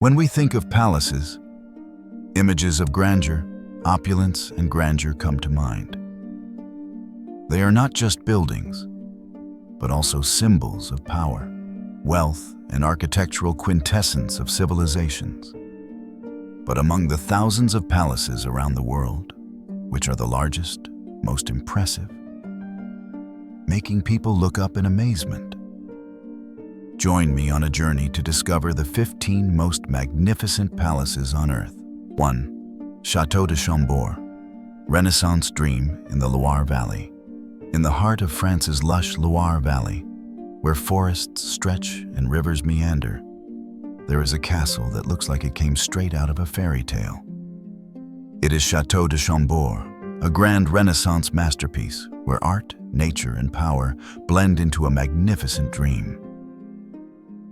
When we think of palaces, images of grandeur, opulence, and grandeur come to mind. They are not just buildings, but also symbols of power, wealth, and architectural quintessence of civilizations. But among the thousands of palaces around the world, which are the largest, most impressive, making people look up in amazement? Join me on a journey to discover the 15 most magnificent palaces on Earth. 1. Château de Schönbrunn, Renaissance dream in the Loire Valley. In the heart of France's lush Loire Valley, where forests stretch and rivers meander, there is a castle that looks like it came straight out of a fairy tale. It is Château de Schönbrunn, a grand Renaissance masterpiece where art, nature, and power blend into a magnificent dream.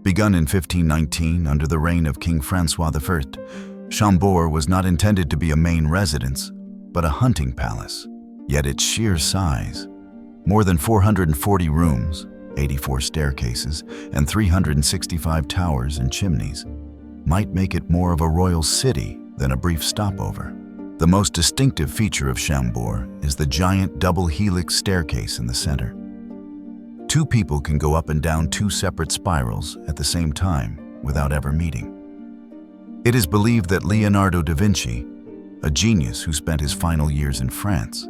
Begun in 1519 under the reign of King François I, Schönbrunn was not intended to be a main residence, but a hunting palace. Yet its sheer size, more than 440 rooms, 84 staircases, and 365 towers and chimneys, might make it more of a royal city than a brief stopover. The most distinctive feature of Schönbrunn is the giant double helix staircase in the center. Two people can go up and down two separate spirals at the same time without ever meeting. It is believed that Leonardo da Vinci, a genius who spent his final years in France,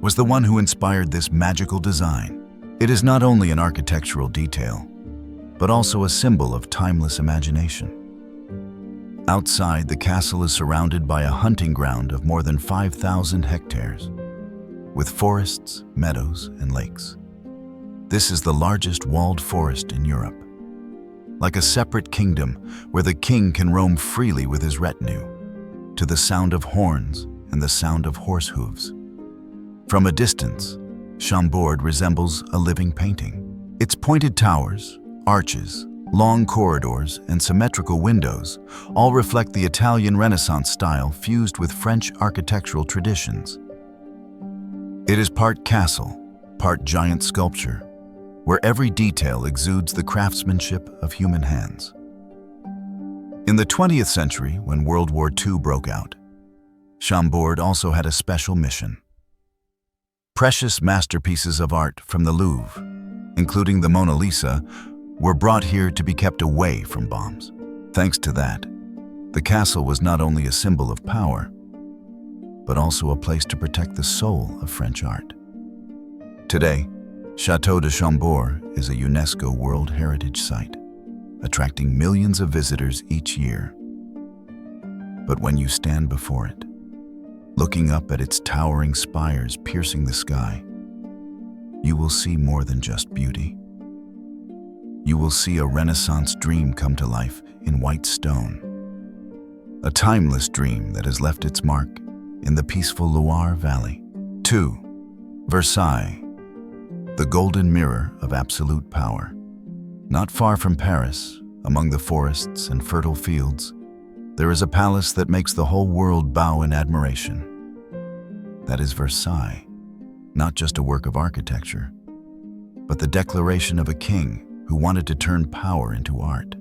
was the one who inspired this magical design. It is not only an architectural detail, but also a symbol of timeless imagination. Outside, the castle is surrounded by a hunting ground of more than 5,000 hectares, with forests, meadows, and lakes. This is the largest walled forest in Europe, like a separate kingdom where the king can roam freely with his retinue, to the sound of horns and the sound of horse hooves. From a distance, Schönbrunn resembles a living painting. Its pointed towers, arches, long corridors, and symmetrical windows all reflect the Italian Renaissance style fused with French architectural traditions. It is part castle, part giant sculpture, where every detail exudes the craftsmanship of human hands. In the 20th century, when World War II broke out, Schönbrunn also had a special mission. Precious masterpieces of art from the Louvre, including the Mona Lisa, were brought here to be kept away from bombs. Thanks to that, the castle was not only a symbol of power, but also a place to protect the soul of French art. Today, Château de Schönbrunn is a UNESCO World Heritage Site, attracting millions of visitors each year. But when you stand before it, looking up at its towering spires piercing the sky, you will see more than just beauty. You will see a Renaissance dream come to life in white stone. A timeless dream that has left its mark in the peaceful Loire Valley. 2. Versailles, the golden mirror of absolute power. Not far from Paris, among the forests and fertile fields, there is a palace that makes the whole world bow in admiration. That is Versailles, not just a work of architecture, but the declaration of a king who wanted to turn power into art,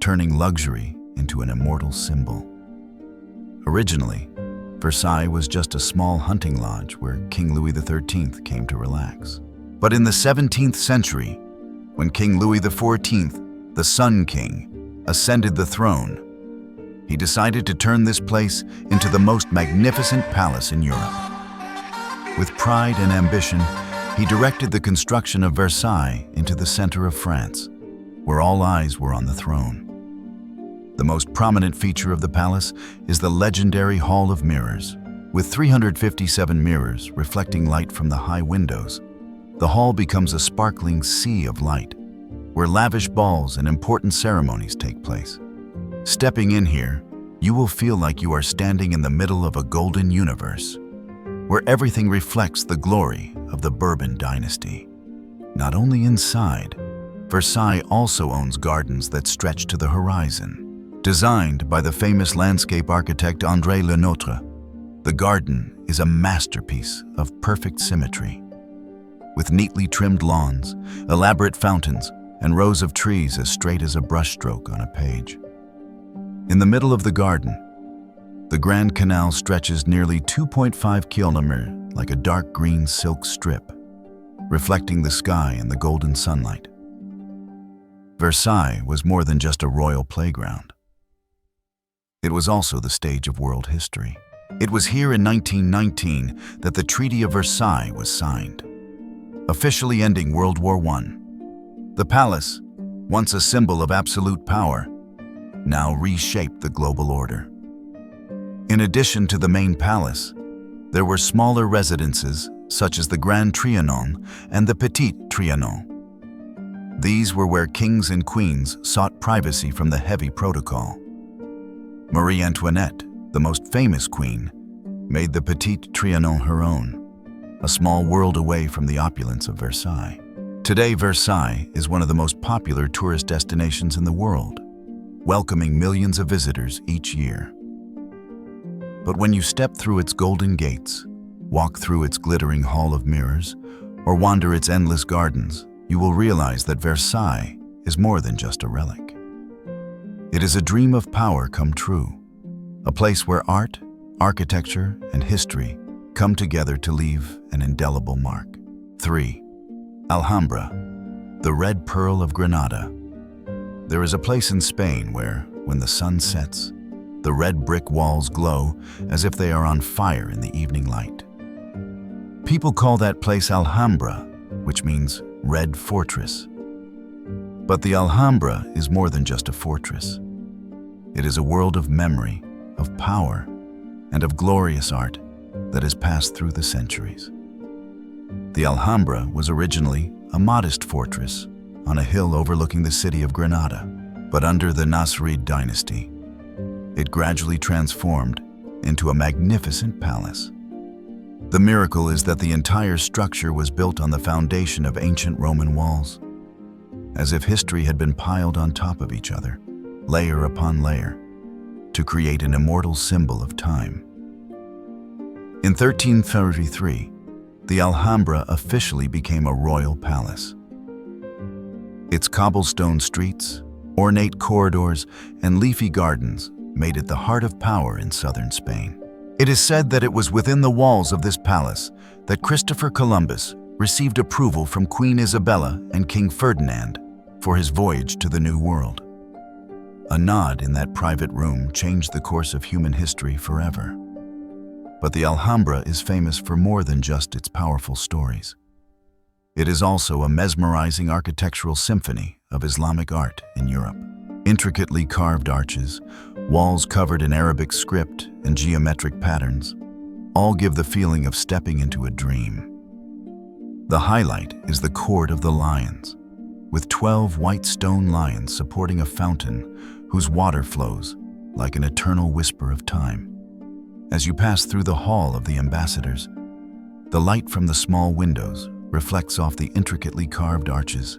turning luxury into an immortal symbol. Originally, Versailles was just a small hunting lodge where King Louis XIII came to relax. But in the 17th century, when King Louis XIV, the Sun King, ascended the throne, he decided to turn this place into the most magnificent palace in Europe. With pride and ambition, he directed the construction of Versailles into the center of France, where all eyes were on the throne. The most prominent feature of the palace is the legendary Hall of Mirrors. With 357 mirrors reflecting light from the high windows, the hall becomes a sparkling sea of light, where lavish balls and important ceremonies take place. Stepping in here, you will feel like you are standing in the middle of a golden universe, where everything reflects the glory of the Bourbon dynasty. Not only inside, Versailles also owns gardens that stretch to the horizon. Designed by the famous landscape architect André Le Nôtre, the garden is a masterpiece of perfect symmetry. With neatly trimmed lawns, elaborate fountains, and rows of trees as straight as a brushstroke on a page. In the middle of the garden, the Grand Canal stretches nearly 2.5 kilometers like a dark green silk strip, reflecting the sky in the golden sunlight. Versailles was more than just a royal playground. It was also the stage of world history. It was here in 1919 that the Treaty of Versailles was signed, officially ending World War I. The palace, once a symbol of absolute power, now reshaped the global order. In addition to the main palace, there were smaller residences such as the Grand Trianon and the Petit Trianon. These were where kings and queens sought privacy from the heavy protocol. Marie Antoinette, the most famous queen, made the Petit Trianon her own, a small world away from the opulence of Versailles. Today, Versailles is one of the most popular tourist destinations in the world, welcoming millions of visitors each year. But when you step through its golden gates, walk through its glittering hall of mirrors, or wander its endless gardens, you will realize that Versailles is more than just a relic. It is a dream of power come true, a place where art, architecture, and history come together to leave an indelible mark. 3. Alhambra, the red pearl of Granada. There is a place in Spain where, when the sun sets, the red brick walls glow as if they are on fire in the evening light. People call that place Alhambra, which means Red Fortress. But the Alhambra is more than just a fortress. It is a world of memory, of power, and of glorious art that has passed through the centuries. The Alhambra was originally a modest fortress on a hill overlooking the city of Granada, but under the Nasrid dynasty, it gradually transformed into a magnificent palace. The miracle is that the entire structure was built on the foundation of ancient Roman walls, as if history had been piled on top of each other, layer upon layer, to create an immortal symbol of time. In 1333, the Alhambra officially became a royal palace. Its cobblestone streets, ornate corridors, and leafy gardens made it the heart of power in southern Spain. It is said that it was within the walls of this palace that Christopher Columbus received approval from Queen Isabella and King Ferdinand for his voyage to the New World. A nod in that private room changed the course of human history forever. But the Alhambra is famous for more than just its powerful stories. It is also a mesmerizing architectural symphony of Islamic art in Europe. Intricately carved arches, walls covered in Arabic script and geometric patterns, all give the feeling of stepping into a dream. The highlight is the Court of the Lions, with 12 white stone lions supporting a fountain whose water flows like an eternal whisper of time. As you pass through the Hall of the Ambassadors, the light from the small windows reflects off the intricately carved arches,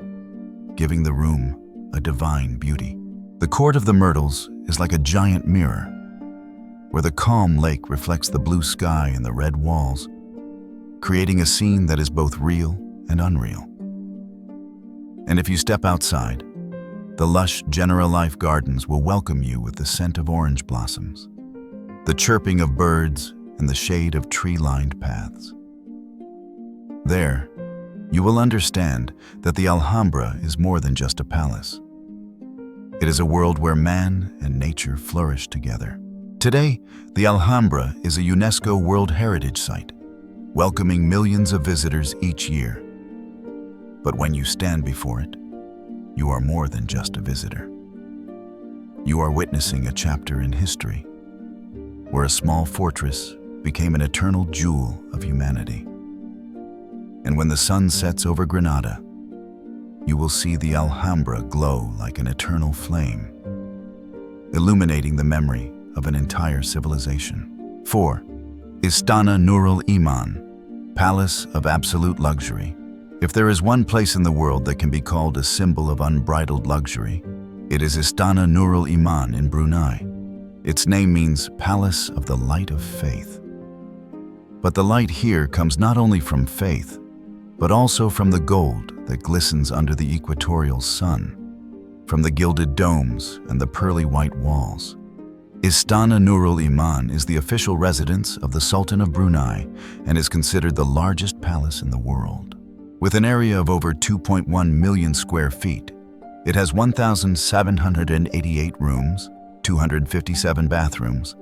giving the room a divine beauty. The Court of the Myrtles is like a giant mirror, where the calm lake reflects the blue sky and the red walls, creating a scene that is both real and unreal. And if you step outside, the lush General Life gardens will welcome you with the scent of orange blossoms, the chirping of birds, and the shade of tree-lined paths. There, you will understand that the Alhambra is more than just a palace. It is a world where man and nature flourish together. Today, the Alhambra is a UNESCO World Heritage Site, welcoming millions of visitors each year. But when you stand before it, you are more than just a visitor. You are witnessing a chapter in history, where a small fortress became an eternal jewel of humanity. And when the sun sets over Granada, you will see the Alhambra glow like an eternal flame, illuminating the memory of an entire civilization. 4. Istana Nurul Iman, Palace of Absolute Luxury. If there is one place in the world that can be called a symbol of unbridled luxury, it is Istana Nurul Iman in Brunei. Its name means Palace of the Light of Faith. But the light here comes not only from faith, but also from the gold that glistens under the equatorial sun, from the gilded domes and the pearly white walls. Istana Nurul Iman is the official residence of the Sultan of Brunei and is considered the largest palace in the world. With an area of over 2.1 million square feet, it has 1,788 rooms, 257 bathrooms,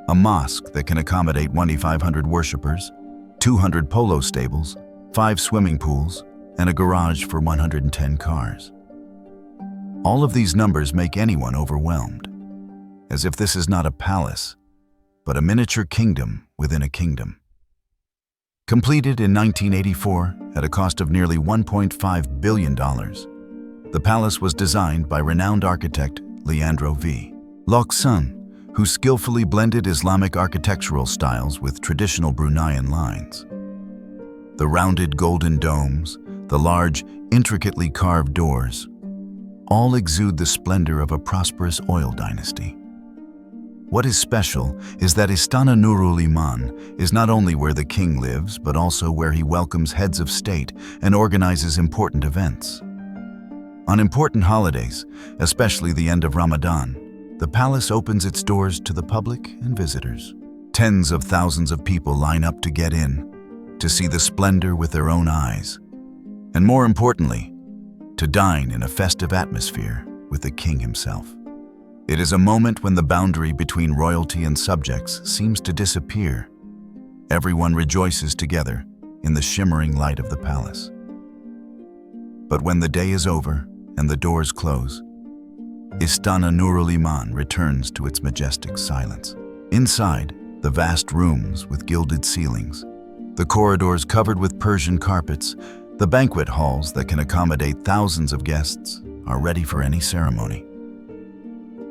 a mosque that can accommodate 2,500 worshippers, 200 polo stables, 5 swimming pools, and a garage for 110 cars. All of these numbers make anyone overwhelmed, as if this is not a palace, but a miniature kingdom within a kingdom. Completed in 1984 at a cost of nearly $1.5 billion, the palace was designed by renowned architect Leandro V. Loksun, who skillfully blended Islamic architectural styles with traditional Bruneian lines. The rounded golden domes, the large, intricately carved doors, all exude the splendor of a prosperous oil dynasty. What is special is that Istana Nurul Iman is not only where the king lives, but also where he welcomes heads of state and organizes important events. On important holidays, especially the end of Ramadan, the palace opens its doors to the public and visitors. Tens of thousands of people line up to get in, to see the splendor with their own eyes, and more importantly, to dine in a festive atmosphere with the king himself. It is a moment when the boundary between royalty and subjects seems to disappear. Everyone rejoices together in the shimmering light of the palace. But when the day is over and the doors close, Istana Nurul Iman returns to its majestic silence. Inside, the vast rooms with gilded ceilings, the corridors covered with Persian carpets, the banquet halls that can accommodate thousands of guests are ready for any ceremony.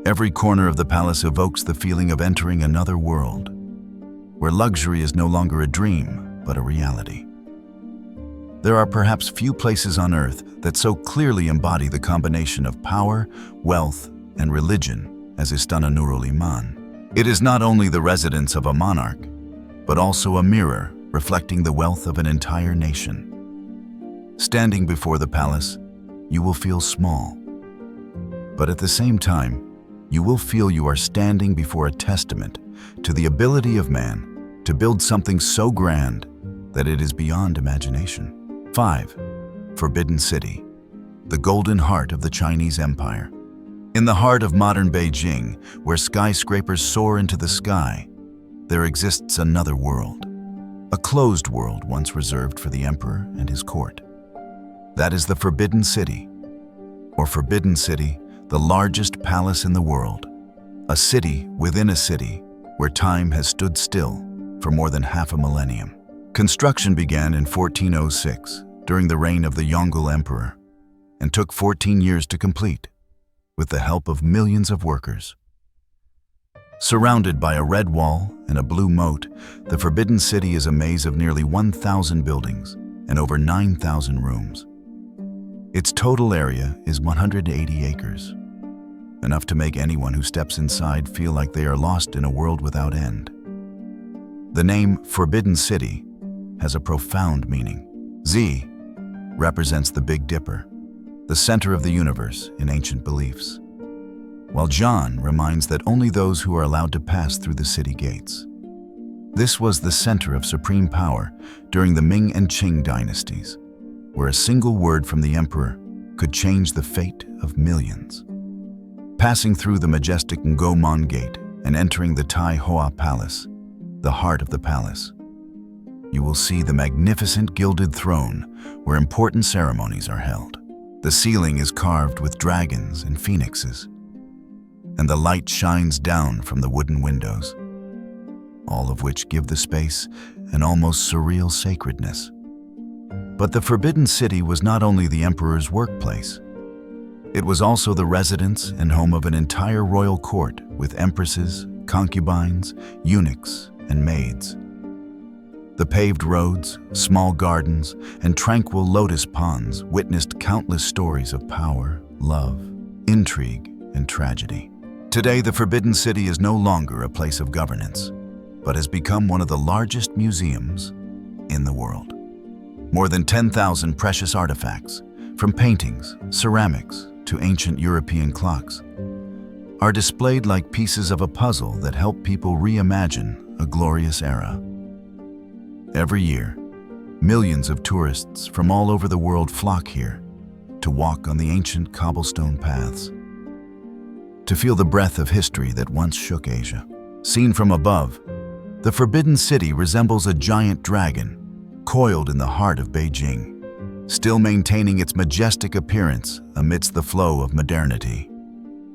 Every corner of the palace evokes the feeling of entering another world, where luxury is no longer a dream, but a reality. There are perhaps few places on earth that so clearly embody the combination of power, wealth, and religion as Istana Nurul Iman. It is not only the residence of a monarch, but also a mirror reflecting the wealth of an entire nation. Standing before the palace, you will feel small, but at the same time, you will feel you are standing before a testament to the ability of man to build something so grand that it is beyond imagination. 5. Forbidden City, the golden heart of the Chinese Empire. In the heart of modern Beijing, where skyscrapers soar into the sky, there exists another world, a closed world once reserved for the emperor and his court. That is the Forbidden City, or Forbidden City, the largest palace in the world, a city within a city where time has stood still for more than half a millennium. Construction began in 1406 during the reign of the Yongle Emperor and took 14 years to complete, with the help of millions of workers. Surrounded by a red wall and a blue moat, the Forbidden City is a maze of nearly 1,000 buildings and over 9,000 rooms. Its total area is 180 acres, enough to make anyone who steps inside feel like they are lost in a world without end. The name Forbidden City has a profound meaning. Z represents the Big Dipper, the center of the universe in ancient beliefs, while Zhan reminds that only those who are allowed to pass through the city gates. This was the center of supreme power during the Ming and Qing dynasties, where a single word from the emperor could change the fate of millions. Passing through the majestic Ngomon Gate and entering the Tai Hoa Palace, the heart of the palace, you will see the magnificent gilded throne where important ceremonies are held. The ceiling is carved with dragons and phoenixes, and the light shines down from the wooden windows, all of which give the space an almost surreal sacredness. But the Forbidden City was not only the emperor's workplace. It was also the residence and home of an entire royal court with empresses, concubines, eunuchs, and maids. The paved roads, small gardens, and tranquil lotus ponds witnessed countless stories of power, love, intrigue, and tragedy. Today, the Forbidden City is no longer a place of governance, but has become one of the largest museums in the world. More than 10,000 precious artifacts, from paintings, ceramics, to ancient European clocks, are displayed like pieces of a puzzle that help people reimagine a glorious era. Every year, millions of tourists from all over the world flock here to walk on the ancient cobblestone paths, to feel the breath of history that once shook Asia. Seen from above, the Forbidden City resembles a giant dragon coiled in the heart of Beijing, still maintaining its majestic appearance amidst the flow of modernity.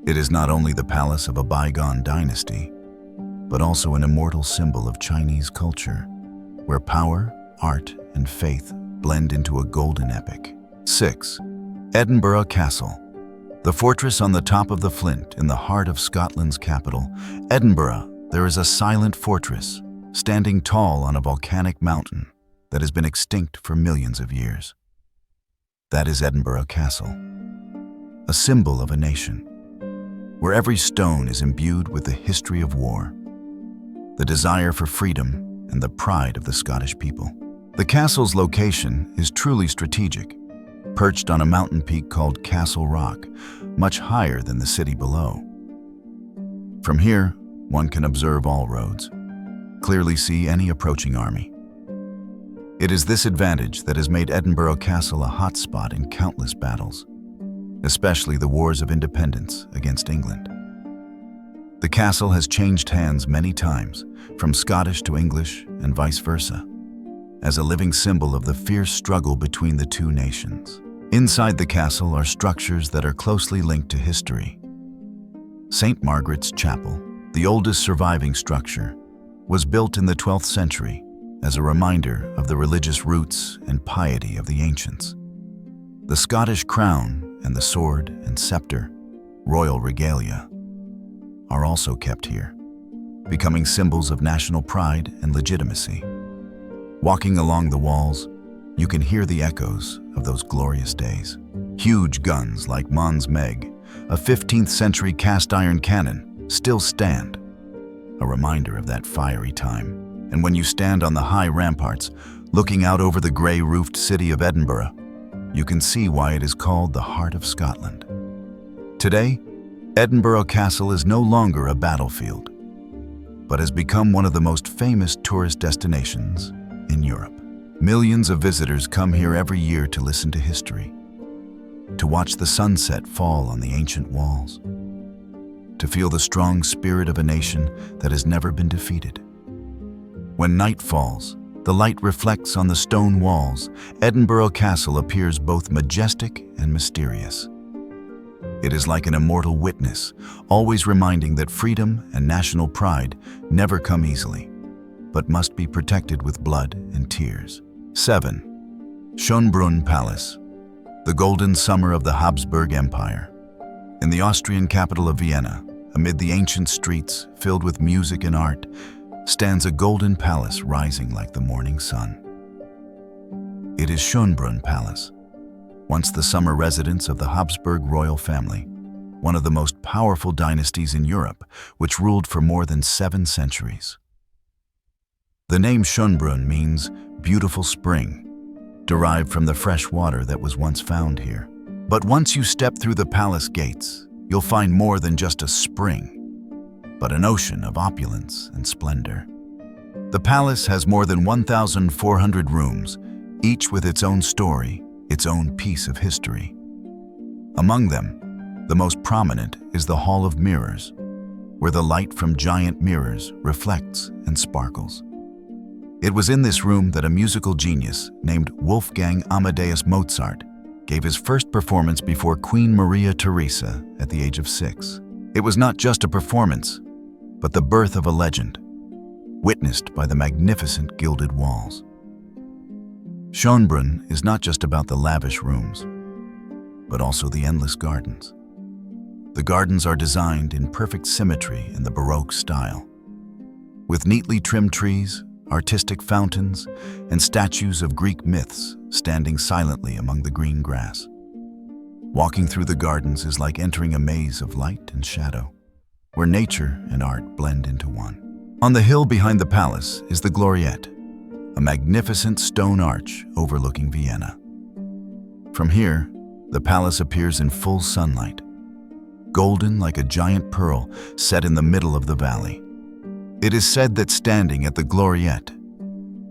It is not only the palace of a bygone dynasty, but also an immortal symbol of Chinese culture, where power, art, and faith blend into a golden epic. 6. Edinburgh Castle. The fortress on the top of the Flint in the heart of Scotland's capital, Edinburgh, there is a silent fortress standing tall on a volcanic mountain that has been extinct for millions of years. That is Edinburgh Castle, a symbol of a nation, where every stone is imbued with the history of war, the desire for freedom, and the pride of the Scottish people. The castle's location is truly strategic, perched on a mountain peak called Castle Rock, much higher than the city below. From here, one can observe all roads, clearly see any approaching army. It is this advantage that has made Edinburgh Castle a hotspot in countless battles, especially the wars of independence against England. The castle has changed hands many times, from Scottish to English and vice versa, as a living symbol of the fierce struggle between the two nations. Inside the castle are structures that are closely linked to history. St. Margaret's Chapel, the oldest surviving structure, was built in the 12th century as a reminder of the religious roots and piety of the ancients. The Scottish crown and the sword and scepter, royal regalia, are also kept here, becoming symbols of national pride and legitimacy. Walking along the walls, you can hear the echoes of those glorious days. Huge guns like Mons Meg, a 15th century cast iron cannon, still stand, a reminder of that fiery time. And when you stand on the high ramparts, looking out over the grey-roofed city of Edinburgh, you can see why it is called the heart of Scotland. Today, Edinburgh Castle is no longer a battlefield, but has become one of the most famous tourist destinations in Europe. Millions of visitors come here every year to listen to history, to watch the sunset fall on the ancient walls, to feel the strong spirit of a nation that has never been defeated. When night falls, the light reflects on the stone walls. Edinburgh Castle appears both majestic and mysterious. It is like an immortal witness, always reminding that freedom and national pride never come easily, but must be protected with blood and tears. 7. Schönbrunn Palace, the golden summer of the Habsburg Empire. In the Austrian capital of Vienna, amid the ancient streets filled with music and art, stands a golden palace rising like the morning sun. It is Schönbrunn Palace, once the summer residence of the Habsburg royal family, one of the most powerful dynasties in Europe, which ruled for more than 7 centuries. The name Schönbrunn means beautiful spring, derived from the fresh water that was once found here. But once you step through the palace gates, you'll find more than just a spring, but an ocean of opulence and splendor. The palace has more than 1,400 rooms, each with its own story, its own piece of history. Among them, the most prominent is the Hall of Mirrors, where the light from giant mirrors reflects and sparkles. It was in this room that a musical genius named Wolfgang Amadeus Mozart gave his first performance before Queen Maria Theresa at the age of 6. It was not just a performance, but the birth of a legend, witnessed by the magnificent gilded walls. Schönbrunn is not just about the lavish rooms, but also the endless gardens. The gardens are designed in perfect symmetry in the Baroque style, with neatly trimmed trees, artistic fountains, and statues of Greek myths standing silently among the green grass. Walking through the gardens is like entering a maze of light and shadow, where nature and art blend into one. On the hill behind the palace is the Gloriette, a magnificent stone arch overlooking Vienna. From here, the palace appears in full sunlight, golden like a giant pearl set in the middle of the valley. It is said that standing at the Gloriette,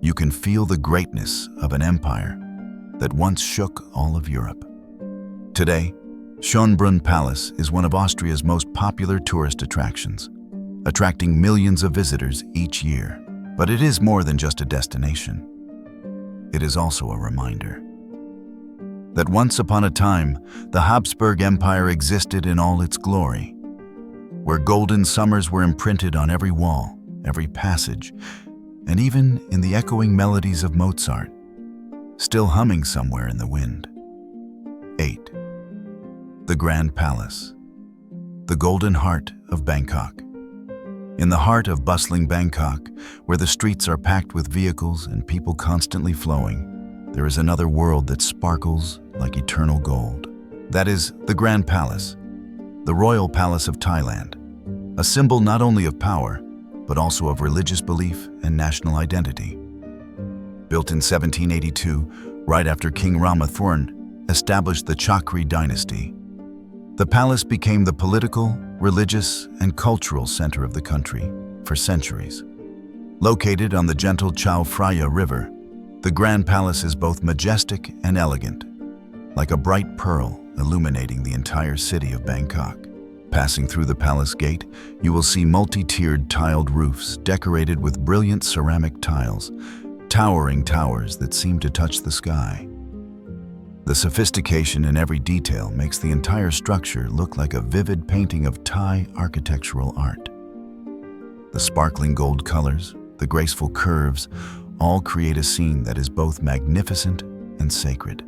you can feel the greatness of an empire that once shook all of Europe. Today, Schönbrunn Palace is one of Austria's most popular tourist attractions, attracting millions of visitors each year. But it is more than just a destination. It is also a reminder that once upon a time, the Habsburg Empire existed in all its glory, where golden summers were imprinted on every wall, every passage, and even in the echoing melodies of Mozart, still humming somewhere in the wind. 8. The Grand Palace, the golden heart of Bangkok. In the heart of bustling Bangkok, where the streets are packed with vehicles and people constantly flowing, there is another world that sparkles like eternal gold. That is the Grand Palace, the Royal Palace of Thailand, a symbol not only of power, but also of religious belief and national identity. Built in 1782, right after King Rama IV established the Chakri dynasty, the palace became the political, religious, and cultural center of the country for centuries. Located on the gentle Chao Phraya River, the Grand Palace is both majestic and elegant, like a bright pearl illuminating the entire city of Bangkok. Passing through the palace gate, you will see multi-tiered tiled roofs decorated with brilliant ceramic tiles, towering towers that seem to touch the sky. The sophistication in every detail makes the entire structure look like a vivid painting of Thai architectural art. The sparkling gold colors, the graceful curves, all create a scene that is both magnificent and sacred.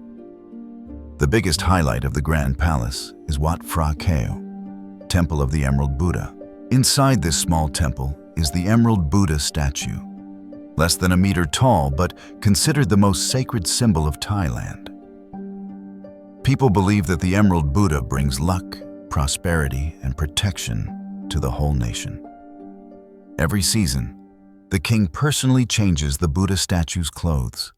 The biggest highlight of the Grand Palace is Wat Phra Kaeo, Temple of the Emerald Buddha. Inside this small temple is the Emerald Buddha statue, less than a meter tall but considered the most sacred symbol of Thailand. People believe that the Emerald Buddha brings luck, prosperity, and protection to the whole nation. Every season, the king personally changes the Buddha statue's clothes,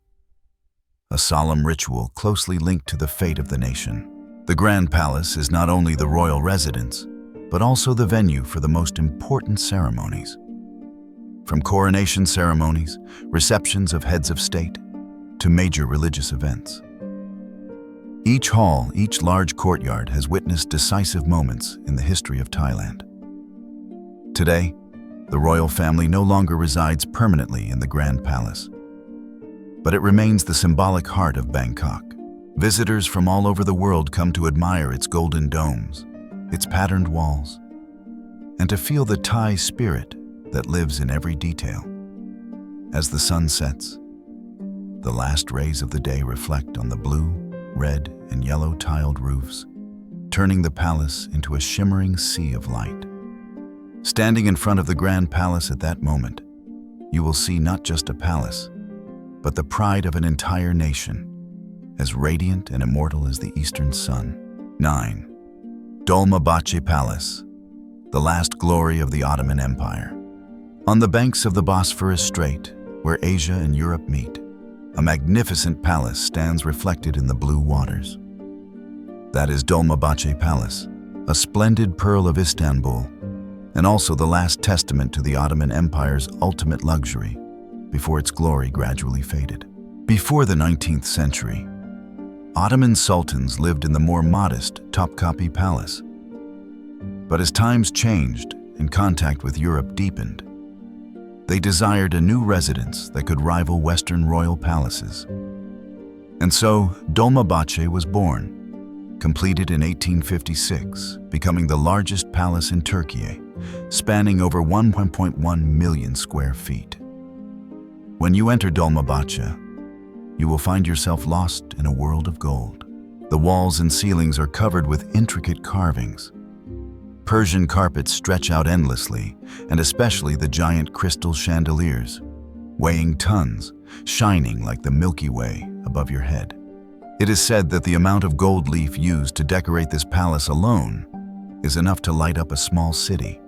a solemn ritual closely linked to the fate of the nation. The Grand Palace is not only the royal residence, but also the venue for the most important ceremonies. From coronation ceremonies, receptions of heads of state, to major religious events. Each hall, each large courtyard has witnessed decisive moments in the history of Thailand. Today, the royal family no longer resides permanently in the Grand Palace, but it remains the symbolic heart of Bangkok. Visitors from all over the world come to admire its golden domes, its patterned walls, and to feel the Thai spirit that lives in every detail. As the sun sets, the last rays of the day reflect on the blue, red, and yellow tiled roofs, turning the palace into a shimmering sea of light. Standing in front of the Grand Palace at that moment, you will see not just a palace, but the pride of an entire nation, as radiant and immortal as the eastern sun. 9. Dolmabahce Palace, the last glory of the Ottoman Empire. On the banks of the Bosphorus Strait, where Asia and Europe meet, a magnificent palace stands reflected in the blue waters. That is Dolmabahce Palace, a splendid pearl of Istanbul, and also the last testament to the Ottoman Empire's ultimate luxury, before its glory gradually faded. Before the 19th century, Ottoman sultans lived in the more modest Topkapi Palace. But as times changed and contact with Europe deepened, they desired a new residence that could rival Western royal palaces. And so Dolmabahce was born, completed in 1856, becoming the largest palace in Turkey, spanning over 1.1 million square feet. When you enter Dolmabahce, you will find yourself lost in a world of gold. The walls and ceilings are covered with intricate carvings. Persian carpets stretch out endlessly, and especially the giant crystal chandeliers, weighing tons, shining like the Milky Way above your head. It is said that the amount of gold leaf used to decorate this palace alone is enough to light up a small city.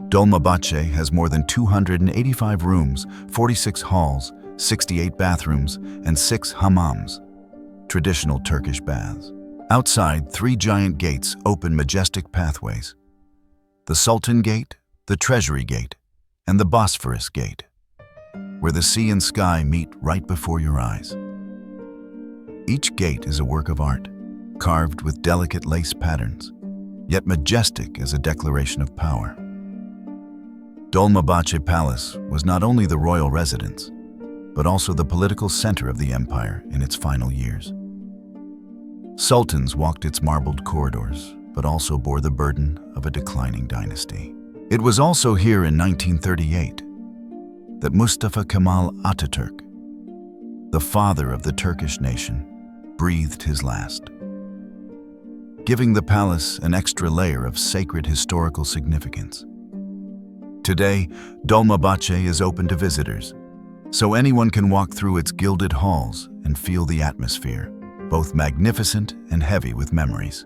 Dolmabahce has more than 285 rooms, 46 halls, 68 bathrooms, and 6 hammams, traditional Turkish baths. Outside, 3 giant gates open majestic pathways: the Sultan Gate, the Treasury Gate, and the Bosphorus Gate, where the sea and sky meet right before your eyes. Each gate is a work of art, carved with delicate lace patterns, yet majestic as a declaration of power. Dolmabahce Palace was not only the royal residence, but also the political center of the empire in its final years. Sultans walked its marbled corridors, but also bore the burden of a declining dynasty. It was also here in 1938 that Mustafa Kemal Atatürk, the father of the Turkish nation, breathed his last, giving the palace an extra layer of sacred historical significance. Today, Dolmabahce is open to visitors, so anyone can walk through its gilded halls and feel the atmosphere, both magnificent and heavy with memories.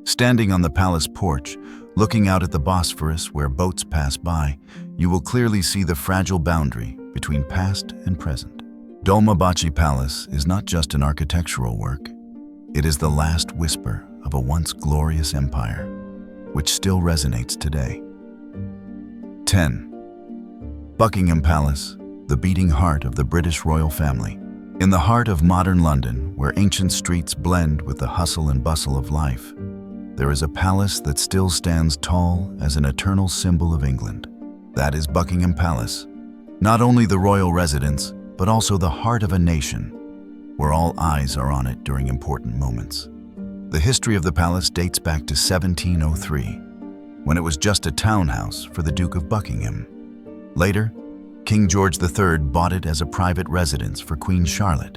Standing on the palace porch, looking out at the Bosphorus where boats pass by, you will clearly see the fragile boundary between past and present. Dolmabahce Palace is not just an architectural work. It is the last whisper of a once glorious empire, which still resonates today. 10. Buckingham Palace, the beating heart of the British royal family. In the heart of modern London, where ancient streets blend with the hustle and bustle of life, there is a palace that still stands tall as an eternal symbol of England. That is Buckingham Palace, not only the royal residence, but also the heart of a nation, where all eyes are on it during important moments. The history of the palace dates back to 1703, when it was just a townhouse for the Duke of Buckingham. Later, King George III bought it as a private residence for Queen Charlotte,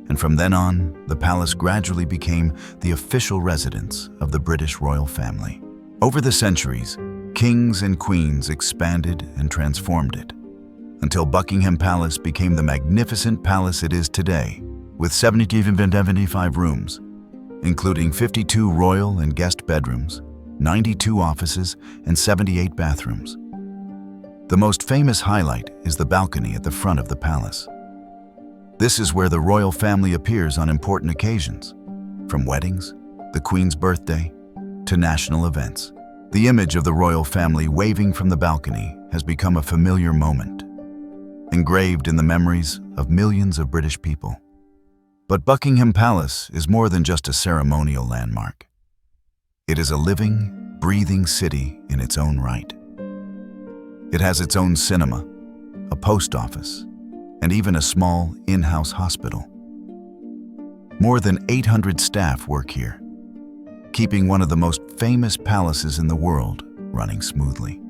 and from then on, the palace gradually became the official residence of the British royal family. Over the centuries, kings and queens expanded and transformed it, until Buckingham Palace became the magnificent palace it is today, with 75 rooms, including 52 royal and guest bedrooms, 92 offices, and 78 bathrooms. The most famous highlight is the balcony at the front of the palace. This is where the royal family appears on important occasions, from weddings, the Queen's birthday, to national events. The image of the royal family waving from the balcony has become a familiar moment, engraved in the memories of millions of British people. But Buckingham Palace is more than just a ceremonial landmark. It is a living, breathing city in its own right. It has its own cinema, a post office, and even a small in-house hospital. More than 800 staff work here, keeping one of the most famous palaces in the world running smoothly.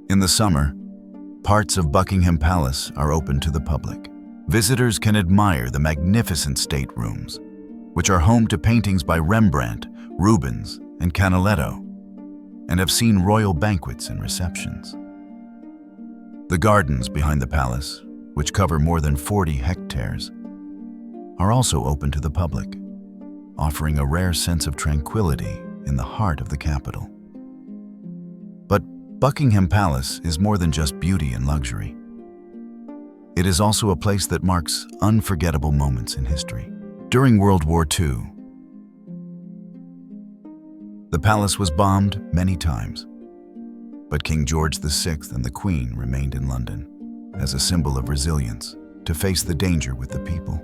In the summer, parts of Buckingham Palace are open to the public. Visitors can admire the magnificent staterooms, which are home to paintings by Rembrandt, Rubens, and Canaletto, and have seen royal banquets and receptions. The gardens behind the palace, which cover more than 40 hectares, are also open to the public, offering a rare sense of tranquility in the heart of the capital. But Buckingham Palace is more than just beauty and luxury. It is also a place that marks unforgettable moments in history. During World War II, the palace was bombed many times, but King George VI and the Queen remained in London as a symbol of resilience to face the danger with the people.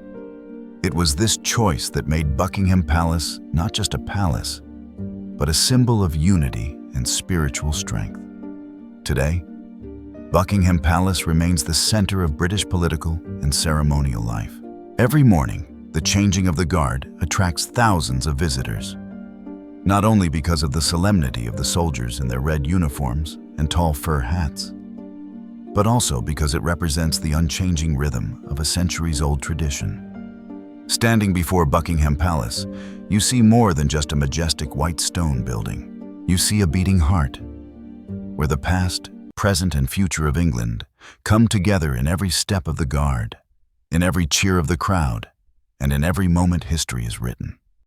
It was this choice that made Buckingham Palace not just a palace, but a symbol of unity and spiritual strength. Today, Buckingham Palace remains the center of British political and ceremonial life. Every morning, the changing of the guard attracts thousands of visitors, not only because of the solemnity of the soldiers in their red uniforms and tall fur hats, but also because it represents the unchanging rhythm of a centuries-old tradition. Standing before Buckingham Palace, you see more than just a majestic white stone building. You see a beating heart, where the past, present, and future of England come together in every step of the guard, in every cheer of the crowd, and in every moment history is written.